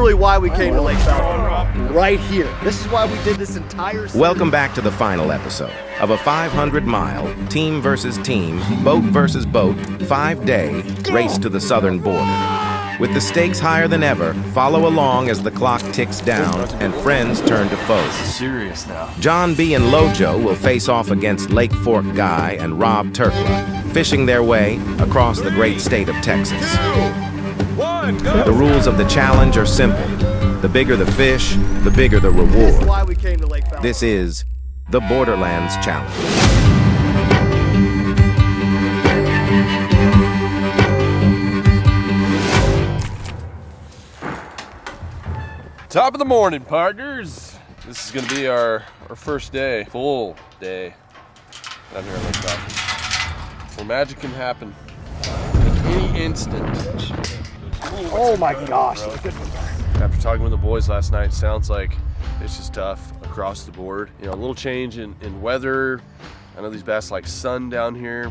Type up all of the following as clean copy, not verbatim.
literally why we came to Lake Falcon. Right here. This is why we did this entire series. Welcome back to the final episode of a 500-mile team versus team, boat versus boat, 5-day race to the southern border. With the stakes higher than ever, follow along as the clock ticks down and friends turn to foes. Serious now. John B. and Lojo will face off against Lake Fork Guy and Rob Turkla, fishing their way across the great state of Texas. The rules of the challenge are simple. The bigger the fish, the bigger the reward. This is why we came to Lake Falcon. This is the Borderlands Challenge. Top of the morning, partners. This is gonna be our first day, full day down here in Lake Falcon, where magic can happen at any instant. Oh my gosh. After talking with the boys last night, sounds like it's just tough across the board. You know, a little change in weather. I know these bass like sun down here.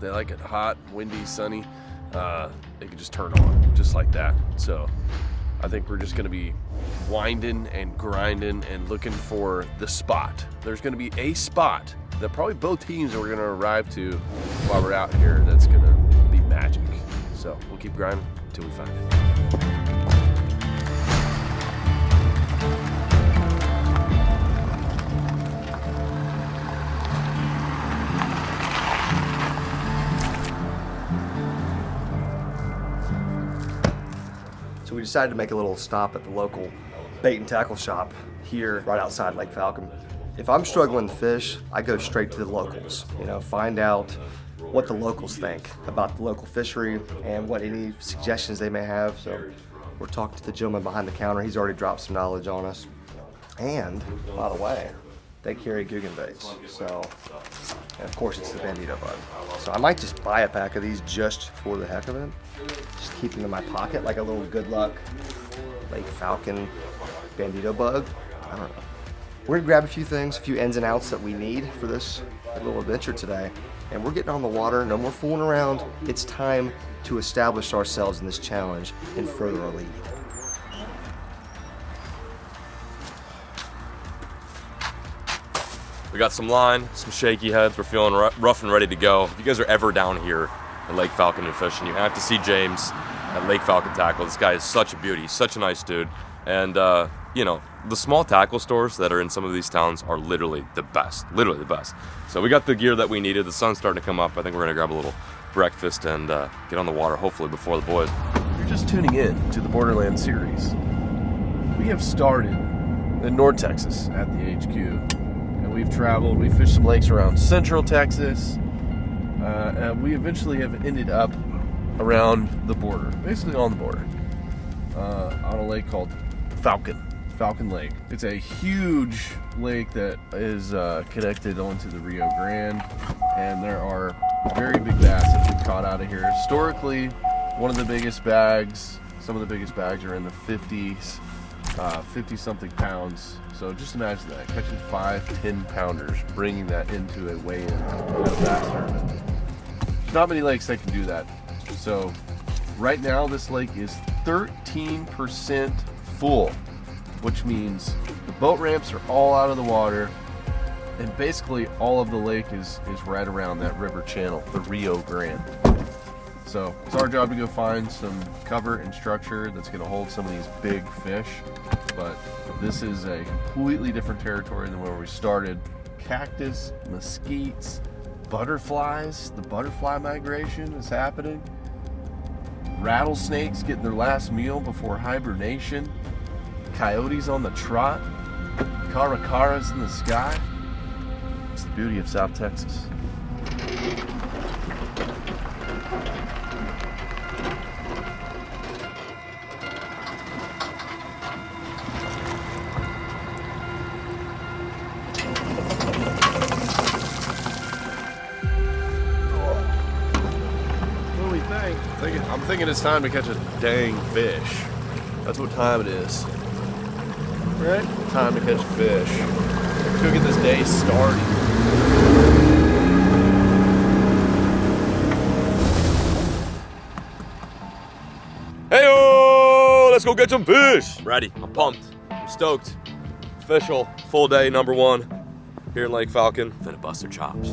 They like it hot, windy, sunny. They can just turn on just like that. So I think we're just gonna be winding and grinding and looking for the spot. There's gonna be a spot that probably both teams are gonna arrive to while we're out here that's gonna be magic. So we'll keep grinding until we find it. So we decided to make a little stop at the local bait and tackle shop here right outside Lake Falcon. If I'm struggling to fish, I go straight to the locals, find out what the locals think about the local fishery and what any suggestions they may have. So we're talking to the gentleman behind the counter. He's already dropped some knowledge on us. And by the way, they carry Googan baits. So, and of course it's the Bandito bug. So I might just buy a pack of these just for the heck of it. Just keep them in my pocket like a little good luck Lake Falcon Bandito bug. I don't know. We're gonna grab a few things, a few ins and outs that we need for this little adventure today. And we're getting on the water, no more fooling around. It's time to establish ourselves in this challenge and further our lead. We got some line, some shaky heads. We're feeling rough and ready to go. If you guys are ever down here at Lake Falcon and fishing, you have to see James at Lake Falcon Tackle. This guy is such a beauty. He's such a nice dude. And, the small tackle stores that are in some of these towns are literally the best. Literally the best. So we got the gear that we needed. The sun's starting to come up. I think we're going to grab a little breakfast and get on the water, hopefully, before the boys. If you're just tuning in to the Borderlands series, we have started in North Texas at the HQ. And we've traveled, we fished some lakes around Central Texas. And we eventually have ended up around the border, basically on the border, on a lake called Falcon Lake. It's a huge lake that is connected onto the Rio Grande, and there are very big bass that we've caught out of here. Historically, one of the biggest bags, some of the biggest bags are in the 50s, 50-something pounds. So just imagine that, catching 5-10 pounders, bringing that into a weigh-in at a bass tournament. There's not many lakes that can do that. So right now this lake is 13% full, which means the boat ramps are all out of the water, and basically all of the lake is right around that river channel, the Rio Grande. So it's our job to go find some cover and structure that's going to hold some of these big fish, but this is a completely different territory than where we started. Cactus, mesquites, butterflies, the butterfly migration is happening. Rattlesnakes getting their last meal before hibernation. Coyotes on the trot. Caracaras in the sky. It's the beauty of South Texas. I'm thinking it's time to catch a dang fish. That's what time it is. Right? Time to catch a fish. Let's go get this day started. Hey-oh! let's go get some fish. I'm ready, I'm pumped, I'm stoked. Official, full day, number 1 here in Lake Falcon. Finna bust their chops.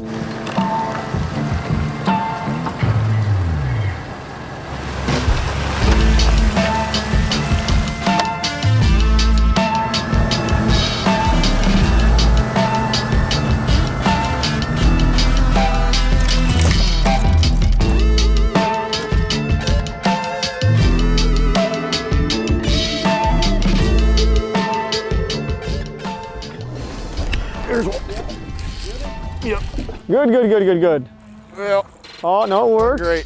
Good. Well, Oh, no, it worked. great.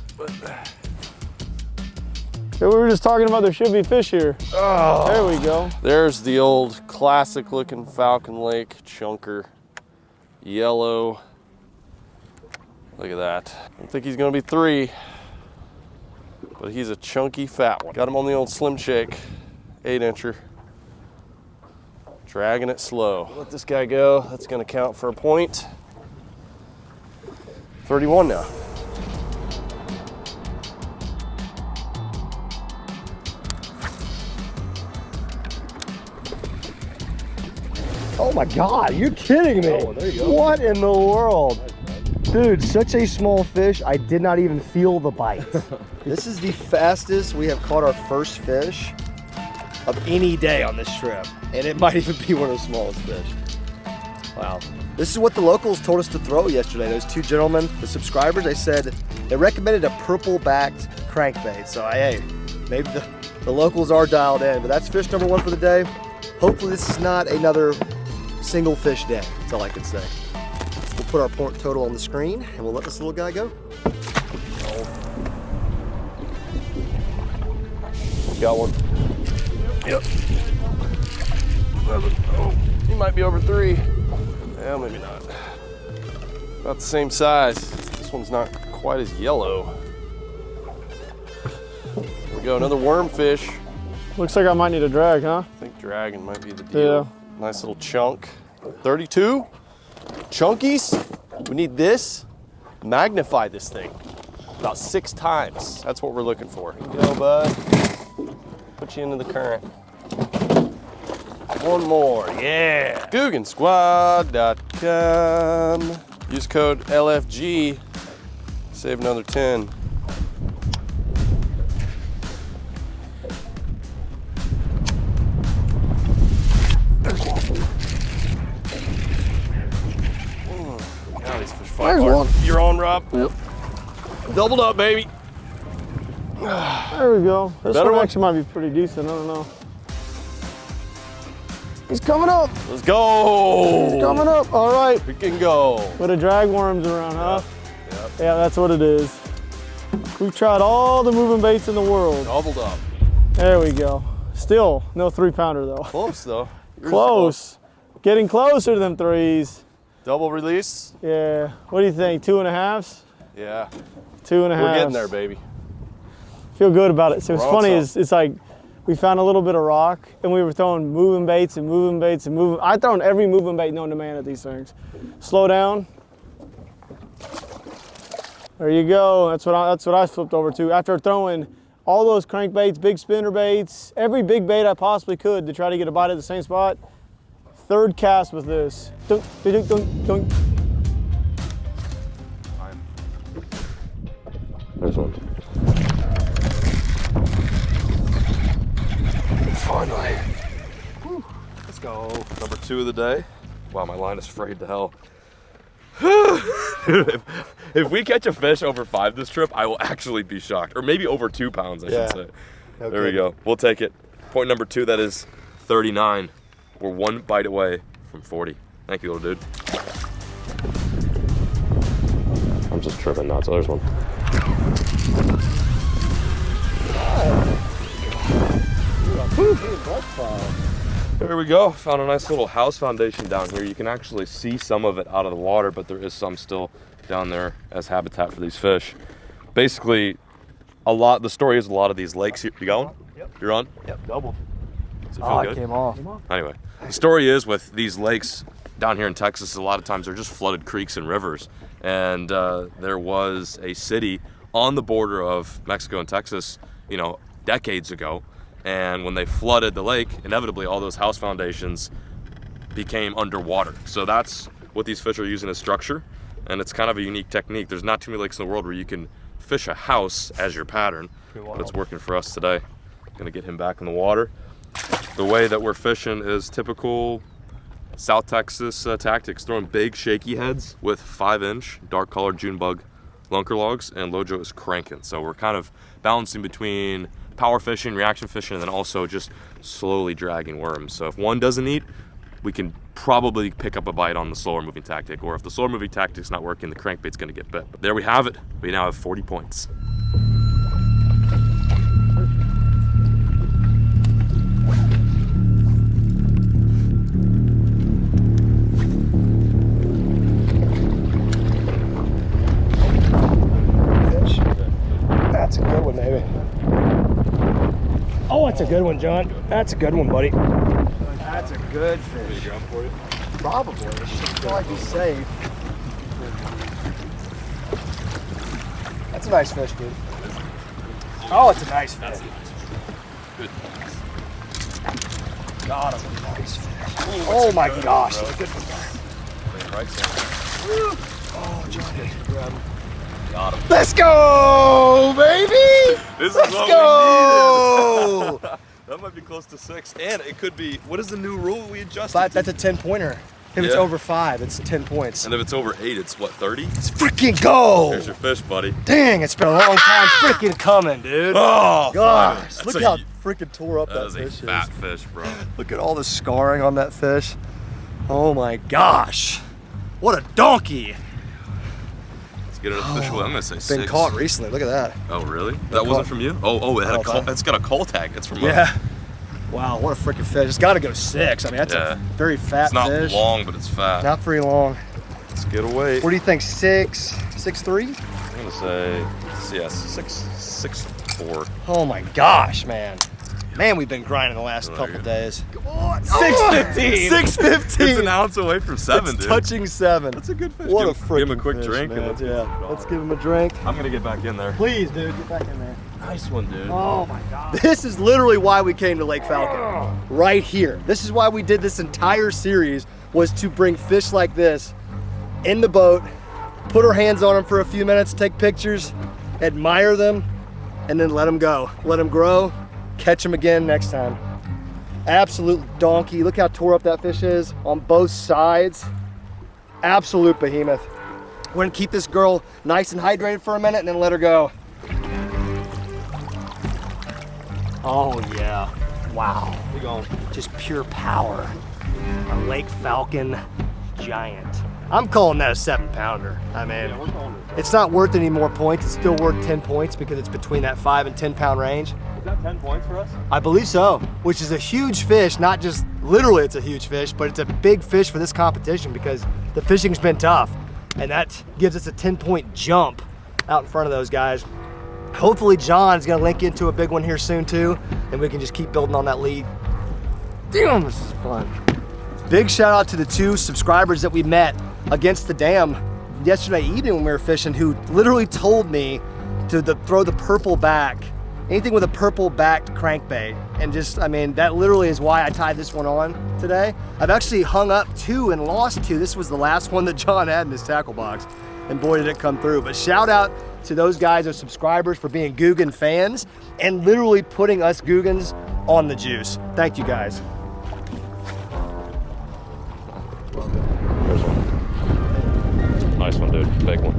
We were just talking about there should be fish here. Oh, There we go. there's the old classic looking Falcon Lake chunker. Yellow. Look at that. I don't think he's gonna be 3, but he's a chunky fat one. Got him on the old Slim Shake, 8-incher. Dragging it slow. Let this guy go. That's gonna count for a point. 31 now. Oh my God, you're kidding me. Oh, there you go. What in the world? Dude, such a small fish, I did not even feel the bite. This is the fastest we have caught our first fish of any day on this trip. And it might even be one of the smallest fish. Wow. This is what the locals told us to throw yesterday. Those 2 gentlemen, the subscribers, they recommended a purple-backed crankbait. So hey, maybe the locals are dialed in, but that's fish number 1 for the day. Hopefully this is not another single fish day. That's all I can say. We'll put our point total on the screen and we'll let this little guy go. Got one. Yep. Oh, he might be over 3. Yeah, maybe not. About the same size. This one's not quite as yellow. Here we go, another wormfish. Looks like I might need a drag, huh? I think dragon might be the deal. Yeah. Nice little chunk. 32. Chunkies. We need this. Magnify this thing about 6 times. That's what we're looking for. Here you go, bud. Put you into the current. One more, yeah. Googansquad.com. Use code LFG. Save another 10. God, these fish fight There's hard. one. You're on, Rob. Yep. Doubled up, baby. There we go. This Better one one? actually might be pretty decent. I don't know. He's coming up. Let's go. Coming up. All right. We can go. With a drag worms around, huh? Yep. Yeah, that's what it is. We've tried all the moving baits in the world. Doubled up. There we go. Still no 3-pounder though. Close though. Yours is Close. Getting closer to them 3s. Double release. Yeah. What do you think? 2.5s? Yeah. 2.5. We're getting there, baby. Feel good about it. So what's We're on funny top. is it's like we found a little bit of rock and we were throwing moving baits and moving baits and moving. I've thrown every moving bait known to man at these things. Slow down. There you go. That's what I flipped over to after throwing all those crankbaits, big spinner baits, every big bait I possibly could to try to get a bite at the same spot. 3rd cast with this. Dunk, dunk, dunk, dunk. There's one. Finally. Whew. Let's go. Number 2 of the day. Wow, my line is frayed to hell. if we catch a fish over 5 this trip, I will actually be shocked. Or maybe over 2 pounds, I should say. No There we go. We'll take it. Point number 2, that is 39. We're 1 bite away from 40. Thank you, little dude. I'm just tripping nuts. So there's one. There we go. Found a nice little house foundation down here. You can actually see some of it out of the water, but there is some still down there as habitat for these fish. Basically, the story is a lot of these lakes. You going? Yep. You're on? Yep, doubled. Does it feel good? Came off. Anyway, the story is with these lakes down here in Texas, a lot of times they're just flooded creeks and rivers. And there was a city on the border of Mexico and Texas, decades ago. And when they flooded the lake, inevitably all those house foundations became underwater. So that's what these fish are using as structure. And it's kind of a unique technique. There's not too many lakes in the world where you can fish a house as your pattern, but it's working for us today. Gonna get him back in the water. The way that we're fishing is typical South Texas tactics, throwing big shaky heads with 5-inch dark colored June bug lunker logs, and Lojo is cranking. So we're kind of balancing between power fishing, reaction fishing, and then also just slowly dragging worms. So if one doesn't eat, we can probably pick up a bite on the slower moving tactic, or if the slower moving tactic's not working, the crankbait's gonna get bit. But there we have it. We now have 40 points. That's a good one, baby. Oh, that's a good one, John. That's a good one, buddy. That's a good fish. For you? Probably. It should probably be safe. That's a nice fish, dude. Oh, it's a nice fish. Good. God, it's a nice fish. Oh my gosh, that's a good one. Right side. Oh, Johnny. Got him. Let's go, baby! This is Let's what go! we needed. That might be close to 6. And it could be, what is the new rule we adjusted? That's a 10-pointer. If it's Yeah. over 5, it's 10 points. And if it's over 8, it's what, 30? Let's freaking go! There's your fish, buddy. Dang, it's been a long time freaking coming, dude. Oh, Gosh, finally. look That's how a- freaking tore up That that is fish a fat fish, bro. Look at all the scarring on that fish. Oh my gosh. What a donkey. Let's get an official, I'm gonna say 6. Been caught recently, look at that. Oh, really? That wasn't from you? Oh, it had Oh, a call, fine. it's got a call tag. It's from Yeah. Wow, what a freaking fish. It's gotta go 6. I mean, that's Yeah. a very fat It's not fish. long, but it's fat. Not very long. Let's get away. What do you think, 6, 6'3"? I'm gonna say, yes, 6'4". Oh my gosh, man. Man, we've been grinding the last Oh, couple yeah. days. 6'15". 6'15". It's an ounce away from 7, It's dude. touching 7. That's a good fish. What a Give freaking him a quick fish, drink man. and let's yeah. Let's give him a drink. I'm gonna get back in there. Please, dude, get back in there. Nice one, dude. Oh my God. This is literally why we came to Lake Falcon. Right here. This is why we did this entire series, was to bring fish like this in the boat, put our hands on them for a few minutes, take pictures, admire them, and then let them go. Let them grow, catch them again next time. Absolute donkey. Look how tore up that fish is on both sides. Absolute behemoth. We're gonna keep this girl nice and hydrated for a minute and then let her go. Oh yeah, wow. Keep going. Just pure power. A Lake Falcon giant. I'm calling that a 7-pounder. I mean, it's not worth any more points. It's still worth 10 points because it's between that 5 and 10 pound range. Is that 10 points for us? I believe so, which is a huge fish, not just literally it's a huge fish, but it's a big fish for this competition because the fishing's been tough. And that gives us a 10-point jump out in front of those guys. Hopefully John's gonna link into a big one here soon too, and we can just keep building on that lead. Damn, this is fun. Big shout out to the 2 subscribers that we met against the dam yesterday evening when we were fishing, who literally told me to throw the purple back, anything with a purple backed crankbait. And just, I mean, that literally is why I tied this one on today. I've actually hung up 2 and lost 2. This was the last one that John had in his tackle box, and boy did it come through. But shout out to those guys, those subscribers, for being Googan fans and literally putting us Googans on the juice. Thank you guys. There's one. Nice one, dude. Big one.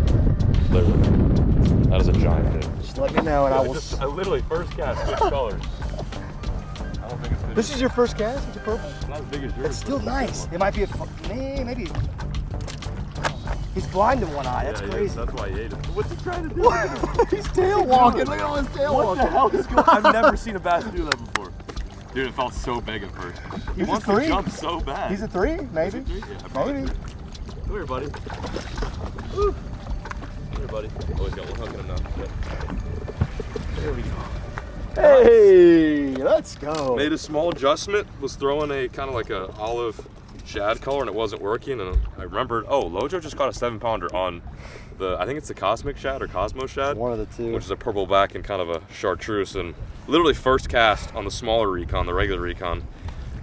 Literally. That is a giant, dude. Just let me know and I will. I literally first cast switch colors. I don't think it's big. This is your first cast with the purple? It's not as big as yours. It's still nice. It might be maybe. He's blind in one eye. That's crazy. That's why he ate it. What's he trying to do? He's tail walking. Look at all his tail What walking. the hell is going on? I've never seen a bass do that before. Dude, it felt so big at first. He He's a wants 3. to jump so bad. He's a 3, maybe. Is he 3? Yeah, probably Maybe. 3. Come here, buddy. Woo. Come here, buddy. Oh, he's got one hook in him now. Yeah. There we go. Hey, let's go. Made a small adjustment, was throwing a kind of like a olive shad color and it wasn't working, and I remembered, oh, Lojo just caught a 7-pounder on I think it's the Cosmic Shad or Cosmo Shad. One of the two. Which is a purple back and kind of a chartreuse. And literally first cast on the smaller recon, the regular recon.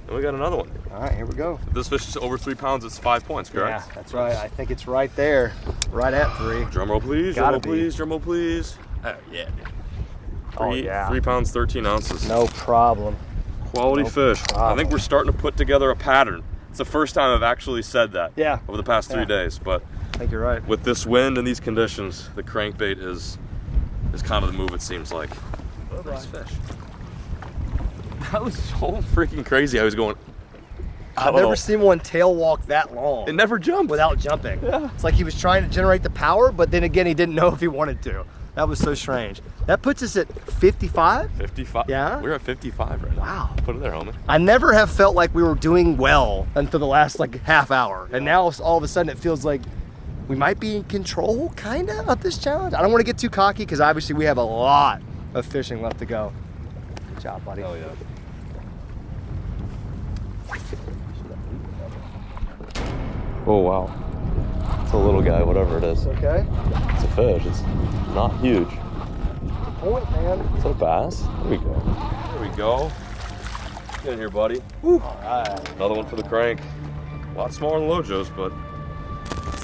And we got another one. All right, here we go. If this fish is over 3 pounds, it's 5 points, correct? Yeah, that's right. I think it's right there, right at 3. Drum roll, please. Gotta Drum roll, please. Drum roll, please. Yeah. Oh, yeah. 3 pounds, 13 ounces. No problem. Quality fish. I think we're starting to put together a pattern. It's the first time I've actually said that. Yeah. Over the past 3 days, but I think you're right. with this wind and these conditions, the crankbait is kind of the move. It seems like. Nice fish. That was so freaking crazy. I was going. I've never seen one tail walk that long. It never jumped without jumping. Yeah. It's like he was trying to generate the power, but then again, he didn't know if he wanted to. That was so strange. That puts us at 55? 55. Yeah? We're at 55 right now. Wow. Put it there, homie. I never have felt like we were doing well until the last like half hour. And now all of a sudden it feels like we might be in control, kinda, of this challenge. I don't want to get too cocky because obviously we have a lot of fishing left to go. Good job, buddy. Oh, yeah. Oh, wow. It's a little guy, whatever it is. Okay. It's a fish. It's not huge. Point, man. Is that a bass? There we go. There we go. Get in here, buddy. Woo. All right. Another one for the crank. A lot smaller than Lojo's, but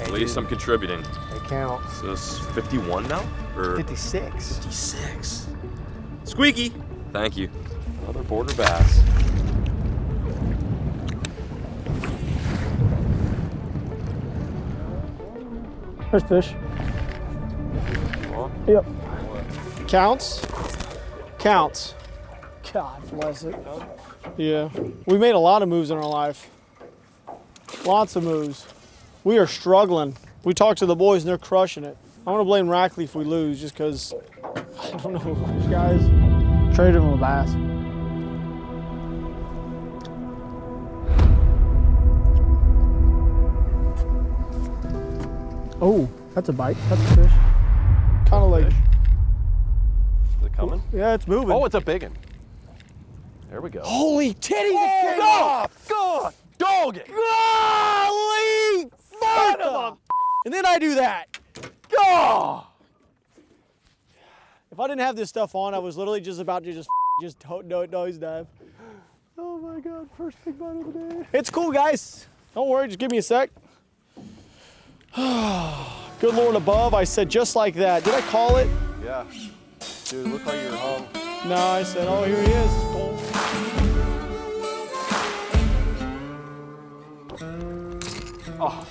at least I'm contributing. They count. So it's 51 now? Or 56. 56. Squeaky. Thank you. Another border bass. There's fish. Yep. Counts. Counts. God bless it. Yeah. We made a lot of moves in our life. Lots of moves. We are struggling. We talked to the boys and they're crushing it. I'm gonna blame Rackley if we lose just because, I don't know, these guys traded him a bass. Oh, that's a bite. That's a fish. Kind of like. Is it coming? Yeah, it's moving. Oh, it's a big one. There we go. Holy titties! Oh, God! Dog it! Golly! Martha! And then I do that. Oh! If I didn't have this stuff on, I was literally just about to just nose dive. Oh my God! First big bite of the day. It's cool, guys. Don't worry. Just give me a sec. Good Lord above, I said just like that. Did I call it? Yeah. Dude, looked like you were hung. No, I said, oh, here he is. Oh.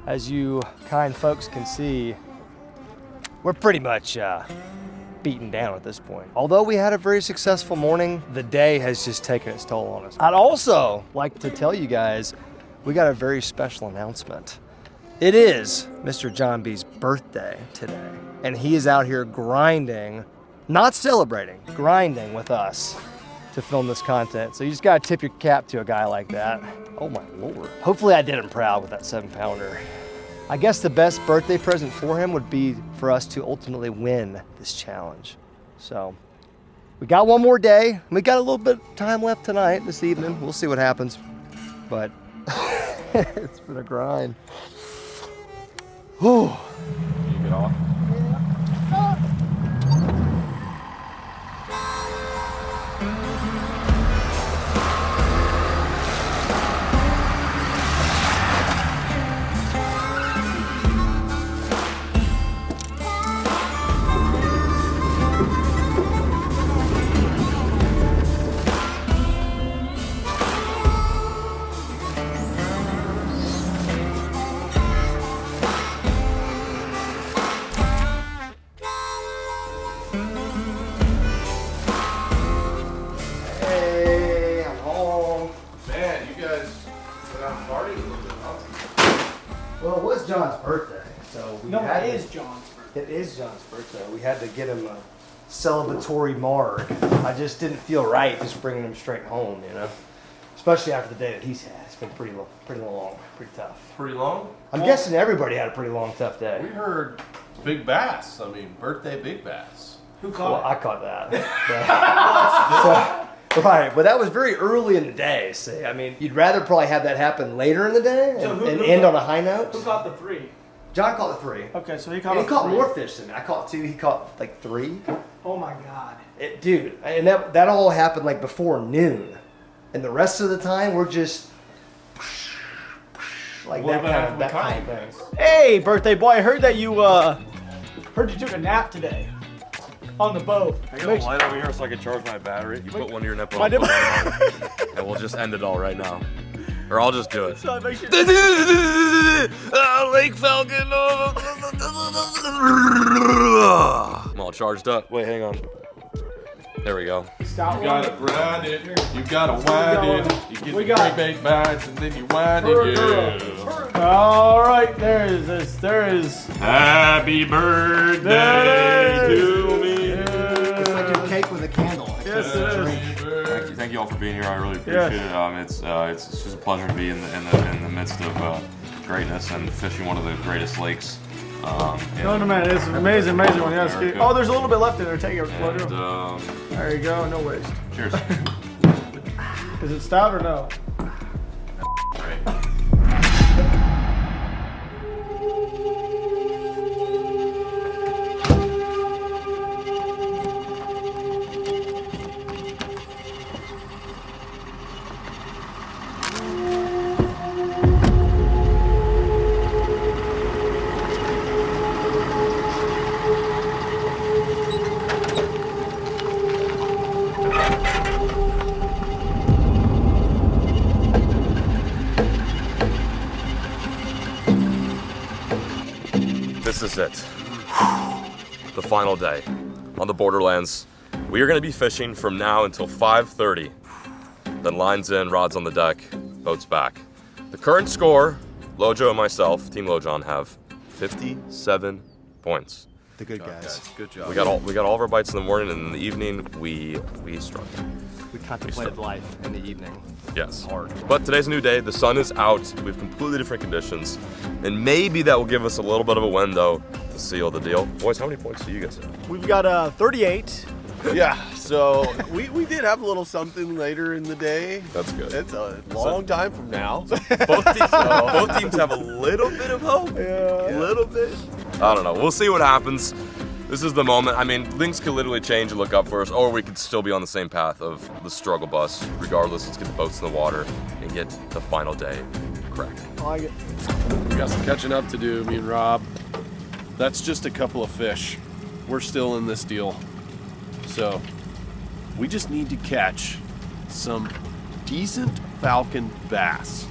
As you kind folks can see, we're pretty much beaten down at this point. Although we had a very successful morning, the day has just taken its toll on us. I'd also like to tell you guys, we got a very special announcement. It is Mr. John B's birthday today, and he is out here grinding, not celebrating, grinding with us to film this content. So you just gotta tip your cap to a guy like that. Oh my Lord. Hopefully I did him proud with that 7-pounder. I guess the best birthday present for him would be for us to ultimately win this challenge. So we got one more day. We got a little bit of time left tonight, this evening. We'll see what happens. But it's been a grind. Whew. Can you get off? Hey, I'm home. Man, you guys went out partying a little bit, huh? Well, it was John's birthday, so we had to- John's birthday. It is John's birthday. We had to get him a celebratory marg. I just didn't feel right just bringing him straight home, you know? Especially after the day that he's had. It's been pretty long, pretty tough. Pretty long? I'm guessing everybody had a pretty long, tough day. We heard big bass. I mean, birthday big bass. Who Well, caught I caught that. Right, but that was very early in the day. See, I mean, you'd rather probably have that happen later in the day and end on a high note. Who caught the 3? John caught the 3. Okay, so he And caught. he caught more fish than me. I caught 2. He caught like 3. Oh my God. Dude, and that all happened like before noon, and the rest of the time we're just like that kind of thing. Hey, birthday boy! I heard that you took a nap today on the boat. I got a light over here so I can charge my battery. You put one of your nipples My on, and we'll just end it all right now. Or I'll just do it. So make sure Lake Falcon. I'm all charged up. Wait, hang on. There we go. Stop. You gotta grind it, you gotta wind it. You get the crankbait bites and then you wind it. Yeah. All right, there is this. There is. Happy birthday to me. It's like a cake with a candle. Yes, it is. Thank you all for being here. I really appreciate it. It's just a pleasure to be in the midst of greatness and fishing one of the greatest lakes. No, man, it's an amazing one. Yes. Oh, there's a little bit left in there. Take it. There you go. No waste. Cheers. Is it stout or no? Right. This is it. The final day on the Borderlands. We are going to be fishing from now until 5:30. Then lines in, rods on the deck, boats back. The current score, Lojo and myself, Team Lojon, have 57 points. The good guys. Good job. We got all of our bites in the morning, and in the evening we struggled. We contemplated life in the evening. Yes. Hard. But today's a new day. The sun is out. We have completely different conditions. And maybe that will give us a little bit of a window to seal the deal. Boys, how many points do you guys have? We've got 38. Yeah, so we did have a little something later in the day. That's good. It's a long time from now. Both teams have a little bit of hope. Yeah. A little bit. I don't know. We'll see what happens. This is the moment. I mean, things could literally change and look up for us, or we could still be on the same path of the struggle bus. Regardless, let's get the boats in the water and get the final day cracked. I like it. We got some catching up to do, me and Rob. That's just a couple of fish. We're still in this deal. So, we just need to catch some decent falcon bass.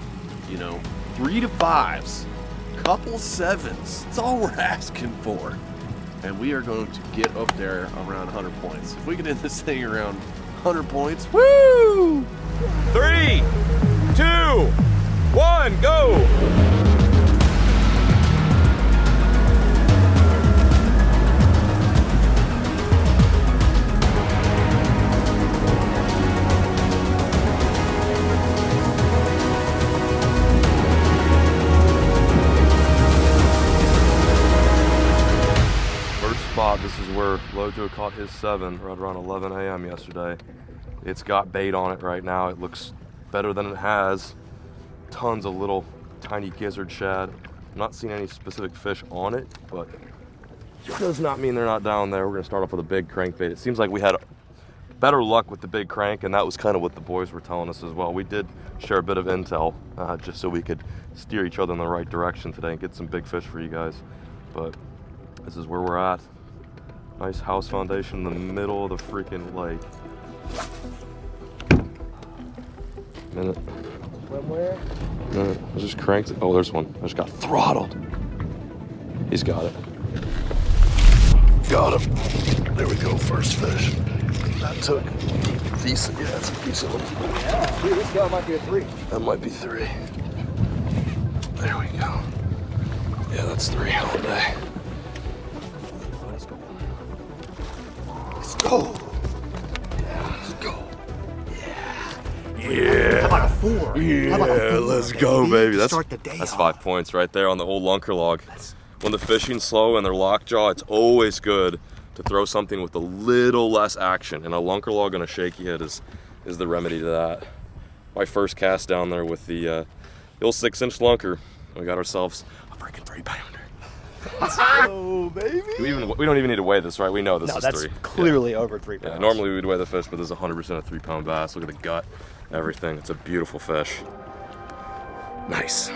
3 to 5s, couple 7s. That's all we're asking for. And we are going to get up there around 100 points. If we can hit this thing around 100 points, woo! 3, 2, 1, go! This is where Lojo caught his 7 right around 11 a.m. yesterday. It's got bait on it right now. It looks better than it has. Tons of little tiny gizzard shad. I'm not seeing any specific fish on it, but it does not mean they're not down there. We're gonna start off with a big crankbait. It seems like we had better luck with the big crank, and that was kind of what the boys were telling us as well. We did share a bit of intel just so we could steer each other in the right direction today and get some big fish for you guys. But this is where we're at. Nice house foundation in the middle of the freaking lake. Minute. Where? Minute. I just cranked it. Oh, there's one. I just got throttled. He's got it. Got him. There we go, first fish. That took decent. Yeah, that's a decent one. Yeah, dude, this guy might be a 3. That might be 3. There we go. Yeah, that's 3 all day. Let's go. Yeah, let's go. Yeah. How about a 4? Yeah, How about a 4, let's go, baby. Start the day That's off. 5 points right there on the old lunker log. When the fishing's slow and they're lockjaw, it's always good to throw something with a little less action. And a lunker log on a shaky head is is the remedy to that. My first cast down there with the old 6-inch lunker. We got ourselves a freaking 3-pounder. Oh, baby. We don't even need to weigh this, right? We know this is 3. That's clearly over 3 pounds. Yeah, normally we'd weigh the fish, but this is 100% a 3-pound bass. Look at the gut, everything. It's a beautiful fish. Nice.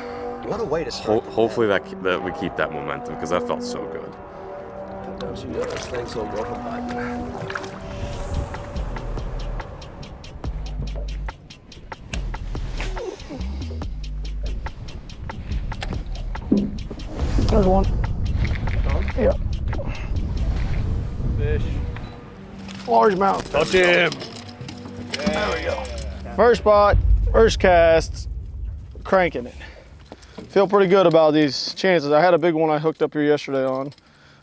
What a way to start. Hopefully that we keep that momentum, because that felt so good. Don't you know this thing's so go from bite. There's one. Yeah. Fish. Largemouth. Touch him. There we go. First spot, first cast, cranking it. Feel pretty good about these chances. I had a big one I hooked up here yesterday on.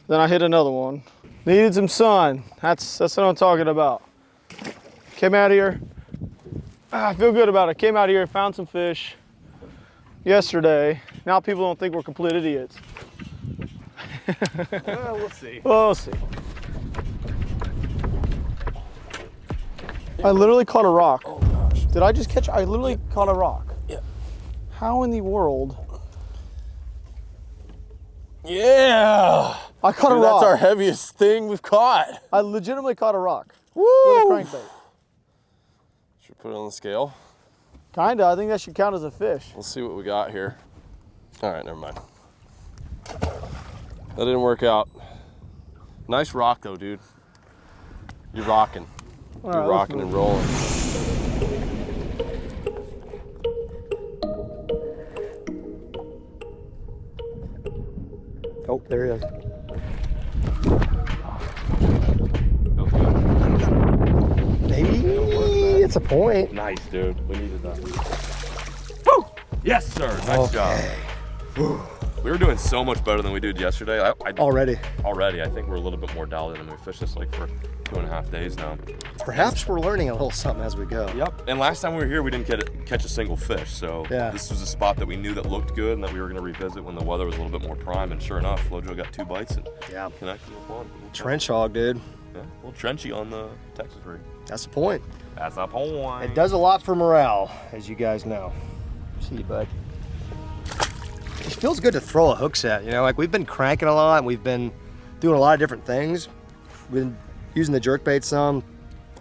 Then I hit another one. Needed some sun. That's what I'm talking about. Came out here. I feel good about it. Came out here, found some fish yesterday. Now people don't think we're complete idiots. Well, we'll see. We'll see. I literally caught a rock. Oh gosh. Did I just catch? I literally caught a rock. Yeah. How in the world? Yeah. I caught a Dude, rock. that's our heaviest thing we've caught. I legitimately caught a rock. Woo! With a crankbait. Should we put it on the scale? Kinda. I think that should count as a fish. We'll see what we got here. All right, never mind. That didn't work out. Nice rock though, dude. You're rocking. All You're right, rocking and rolling. Oh, there he is. Maybe it's a point. Nice, dude. We needed that. Woo! Yes, sir. Nice job. We were doing so much better than we did yesterday. Already. I think we're a little bit more dialed in, and we fished this like for 2.5 days now. Perhaps we're learning a little something as we go. Yep. And last time we were here, we didn't catch a single fish. So Yeah. this was a spot that we knew that looked good and that we were going to revisit when the weather was a little bit more prime. And sure enough, Flojo got 2 bites and Yeah. connected with one. Trench hog, dude. Yeah, a little trenchy on the Texas rig. That's the point. That's a point. It does a lot for morale, as you guys know. See you, bud. It feels good to throw a hook set. You know, like we've been cranking a lot and we've been doing a lot of different things. We've been using the jerkbait some.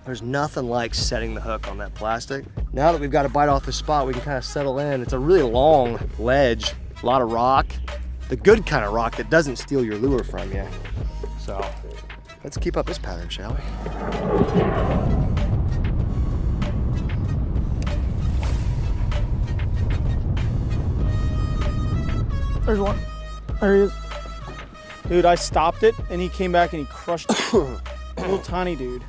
There's nothing like setting the hook on that plastic. Now that we've got a bite off the spot, we can kind of settle in. It's a really long ledge, a lot of rock. The good kind of rock that doesn't steal your lure from you. So let's keep up this pattern, shall we? There's one. There he is. Dude, I stopped it and he came back and he crushed it. Little tiny dude.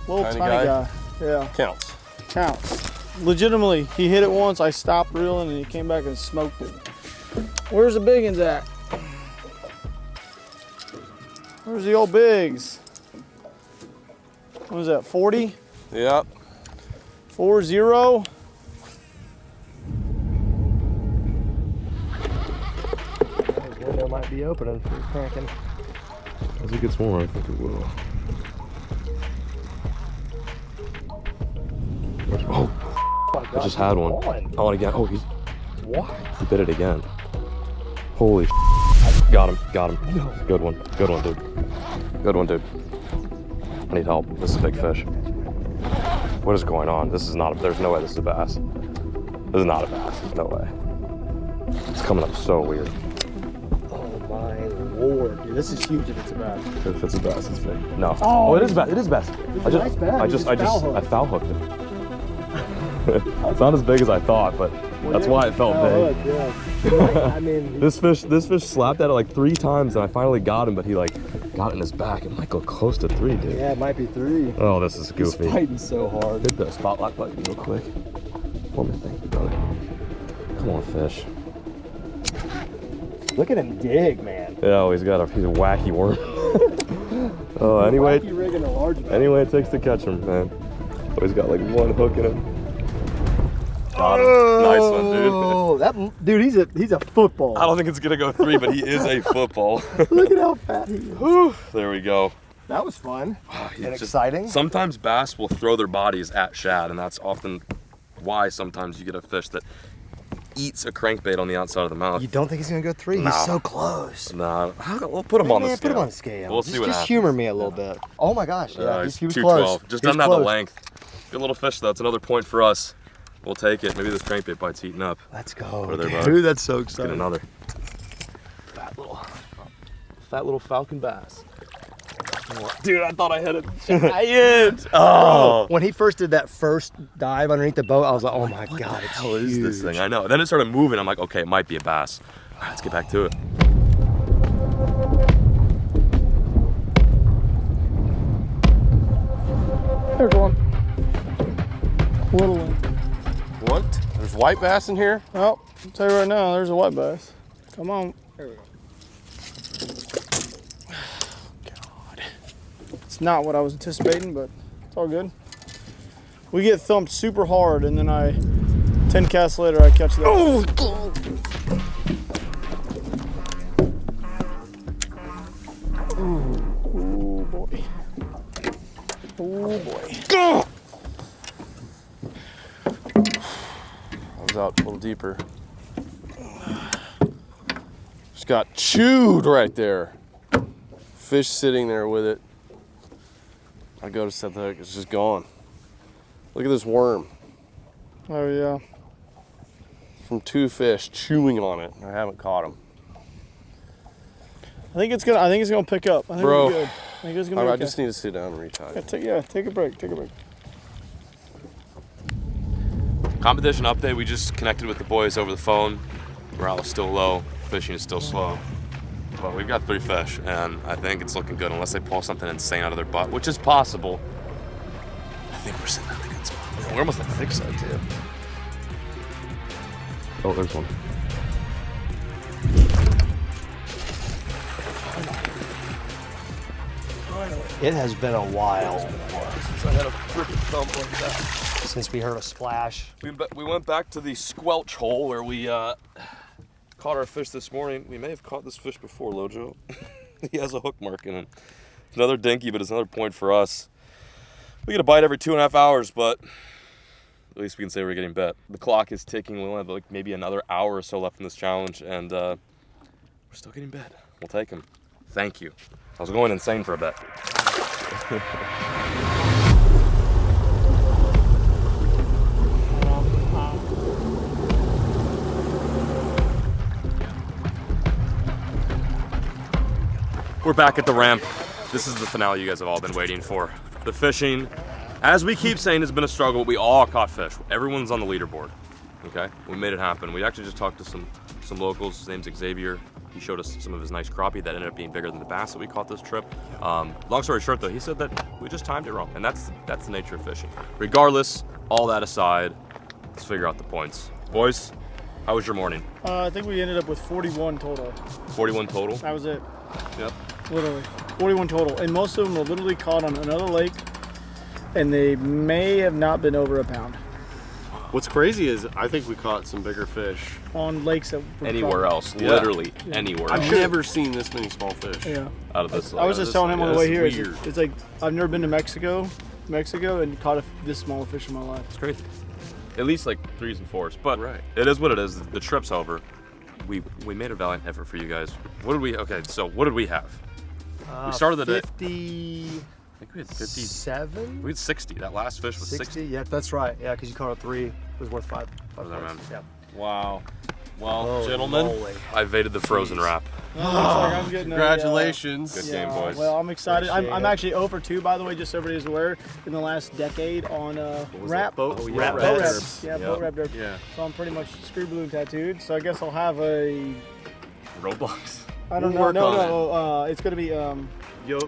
Little Tiny tiny guy? guy. Yeah. Counts. Counts. Legitimately, he hit it once, I stopped reeling and he came back and smoked it. Where's the big ones at? Where's the old bigs? What was that, 40? Yep. 4-0? Window might be opening for cranking. As it gets more, I think it will. Oh, I just had one. Oh, and again. Oh, he bit it again. Holy Got him. No. Good one, dude. Good one, dude. I need help. This is a big fish. What is going on? This is not, there's no way this is a bass. This is not a bass. No way. It's coming up so weird. Oh my lord, dude, this is huge if it's a bass. If it's a bass, it's big. No. Oh, it is a bass. It is a bass. I foul hooked it. It's not as big as I thought, but that's why it felt big. Yeah. I mean, This fish slapped at it like 3 times, and I finally got him, but he like got it in his back. It might go close to 3, dude. yeah, it might be 3. Oh, this is He's goofy. fighting so hard. Hit the spotlight button real quick. One more thing, brother. Come on, fish. Look at him dig, man. Yeah, he's a wacky worm. Oh, anyway, Wacky rigging a large anyway it takes to catch him, man. Oh, he's got like 1 hook in him. Got him. Nice one, dude. Oh, that dude, he's a football. I don't think it's gonna go 3, but he is a football. Look at how fat he is. Whew, there we go. That was fun and Just- exciting. Sometimes bass will throw their bodies at shad, and that's often why sometimes you get a fish that eats a crankbait on the outside of the mouth. You don't think he's gonna go 3? No. He's so close. Nah, we'll put him on the Man, scale. put him on the scale. We'll see what just happens. humor me a little bit. Oh my gosh, yeah, he was 212. close. Just He was doesn't have the close. length. Good little fish though. It's another point for us. We'll take it. Maybe this crankbait bite's eating up. Let's go, Over there, bud. dude. That's so Get exciting. another. Fat little falcon bass. Dude, I thought I hit it. Giant. Oh. When he first did that first dive underneath the boat, I was like, oh my god, it's What is huge. this thing? I know. Then it started moving. I'm like, okay, it might be a bass. All right, let's get back to it. There's one. Little one. What? There's white bass in here? Well, I'll tell you right now, there's a white bass. Come on. There we go. God. It's not what I was anticipating, but it's all good. We get thumped super hard, and then 10 casts later, I catch that. Oh! Oh boy. Oh boy. I was out a little deeper. Just got chewed right there. Fish sitting there with it. I go to set the hook, it's just gone. Look at this worm. Oh yeah. From 2 fish chewing on it. I haven't caught him. I think it's gonna pick up. I think Bro, we're good. I think it's gonna be I okay. just need to sit down and retie. Take a break. Take a break. Competition update. We just connected with the boys over the phone. Morale is still low. Fishing is still slow. But we've got 3 fish, and I think it's looking good unless they pull something insane out of their butt, which is possible. I think we're sitting at the good spot. We're almost at the thick side, too. Oh, there's one. It has been a while Since I had a freaking thump like that. since we heard a splash. We went back to the squelch hole where we caught our fish this morning. We may have caught this fish before, Lojo. He has a hook mark in him. It's another dinky, but it's another point for us. We get a bite every 2.5 hours, but at least we can say we're getting bet. The clock is ticking. We only have like maybe another hour or so left in this challenge, and we're still getting bet. We'll take him. Thank you. I was going insane for a bet. We're back at the ramp. This is the finale you guys have all been waiting for. The fishing, as we keep saying, has been a struggle. We all caught fish. Everyone's on the leaderboard. Okay, we made it happen. We actually just talked to some locals. His name's Xavier. He showed us some of his nice crappie that ended up being bigger than the bass that we caught this trip. Long story short, though, he said that we just timed it wrong, and that's the nature of fishing. Regardless, all that aside, let's figure out the points. Boys, how was your morning? I think we ended up with 41 total. 41 total. That was it. Yep. Literally. 41 total. And most of them were literally caught on another lake, and they may have not been over a pound What's crazy is I think we caught some bigger fish. on lakes that were Anywhere probably- else, literally anywhere I've else never seen this many small fish. Yeah. out of this. I was just telling him on the way here, weird. it's like, I've never been to Mexico, and caught this small fish in my life. It's crazy. At least like 3s and 4s, but Right. it is what it is. The trip's over. We made a valiant effort for you guys. What did we? Okay, so what did we have? We started the day. 50. I think we had 50. 7? We had 60. That last fish was 60. Yeah, that's right. Yeah, because you caught a 3. It was worth 5. What was that, man? Yeah. Wow. Well, Holy gentlemen, moly. I evaded the frozen wrap. Looks like I'm getting congratulations. Good game, boys. Well, I'm excited. I'm Appreciate it. actually 0 for 2, by the way, just so everybody's aware, in the last decade on wrap. Boat, Oh, yeah, wrap boat Boat wraps. wraps. Yeah, Yep. boat wrap derby. Yeah. So I'm pretty much screw balloon tattooed. So I guess I'll have a. Roblox. I don't We'll know. work No. It's gonna be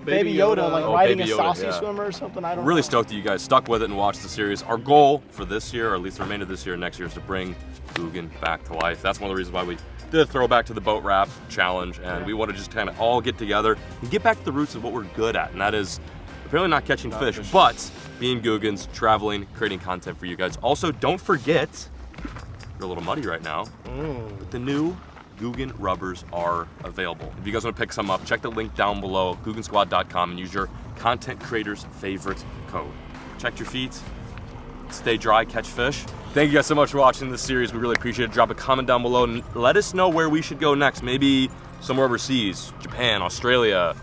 Baby Yoda, like Oh, riding Baby a Yoda, saucy yeah. swimmer or something. I don't Really know. stoked that you guys stuck with it and watched the series. Our goal for this year, or at least the remainder of this year and next year, is to bring Googan back to life. That's one of the reasons why we did a throwback to the boat wrap challenge, and we want to just kind of all get together and get back to the roots of what we're good at, and that is apparently not catching fish, but being Googans, traveling, creating content for you guys. Also, don't forget, you're a little muddy right now, but the new Googan rubbers are available. If you guys want to pick some up, check the link down below, Googansquad.com, and use your content creators' favorite code. Check your feet, stay dry, catch fish. Thank you guys so much for watching this series. We really appreciate it. Drop a comment down below and let us know where we should go next. Maybe somewhere overseas, Japan, Australia.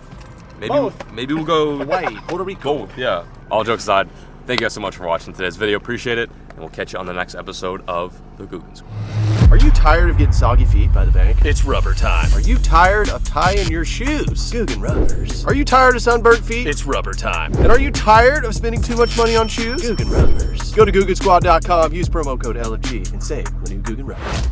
Maybe we'll go Hawaii, Puerto Rico. both. Yeah. All jokes aside, thank you guys so much for watching today's video. Appreciate it, and we'll catch you on the next episode of the Googans. Are you tired of getting soggy feet by the bank? It's rubber time. Are you tired of tying your shoes? Googan rubbers. Are you tired of sunburnt feet? It's rubber time. And are you tired of spending too much money on shoes? Googan rubbers. Go to GooganSquad.com, use promo code LFG, and save when you Googan rubbers.